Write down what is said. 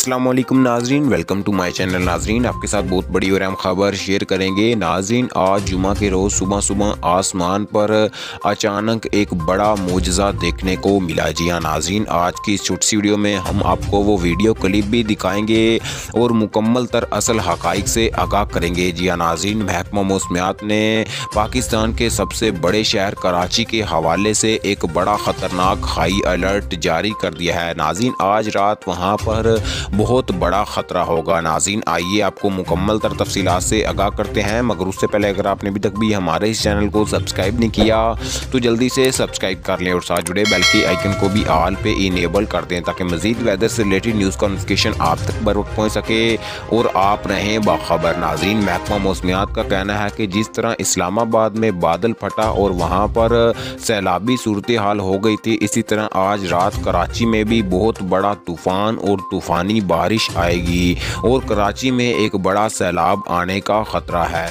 अस्सलाम वालेकुम नाजरीन, वेलकम टू माय चैनल। नाजरीन, आपके साथ बहुत बड़ी और अहम खबर शेयर करेंगे। नाजरीन, आज जुमा के रोज़ सुबह सुबह आसमान पर अचानक एक बड़ा मोजज़ा देखने को मिला। जी हाँ नाजरीन, आज की इस छोटी सी वीडियो में हम आपको वो वीडियो क्लिप भी दिखाएंगे और मुकम्मल तर असल हक़ाइक़ से आगाह करेंगे। जी हाँ नाजरीन, महकमा मौसमियात ने पाकिस्तान के सबसे बड़े शहर कराची के हवाले से एक बड़ा ख़तरनाक हाई अलर्ट जारी कर दिया है। नाजरीन, आज रात वहाँ पर बहुत बड़ा ख़तरा होगा। नाज़रीन, आइए आपको मुकम्मल तर तफसीलात से आगाह करते हैं, मगर उससे पहले अगर आपने अभी तक भी हमारे इस चैनल को सब्सक्राइब नहीं किया तो जल्दी से सब्सक्राइब कर लें और साथ जुड़े बेल के आइकन को भी ऑल पे इनेबल कर दें ताकि मज़ीद वेदर से रिलेटेड न्यूज़ का नोटिफिकेशन आप तक बर वक्त पहुँच सके और आप रहें बाखबर। नाज़रीन, महकमा मौसमियात का कहना है कि जिस तरह इस्लामाबाद में बादल फटा और वहाँ पर सैलाबी सूरत हाल हो गई थी, इसी तरह आज रात कराची में भी बहुत बड़ा तूफ़ान और तूफ़ानी बारिश आएगी और कराची में एक बड़ा सैलाब आने का ख़तरा है।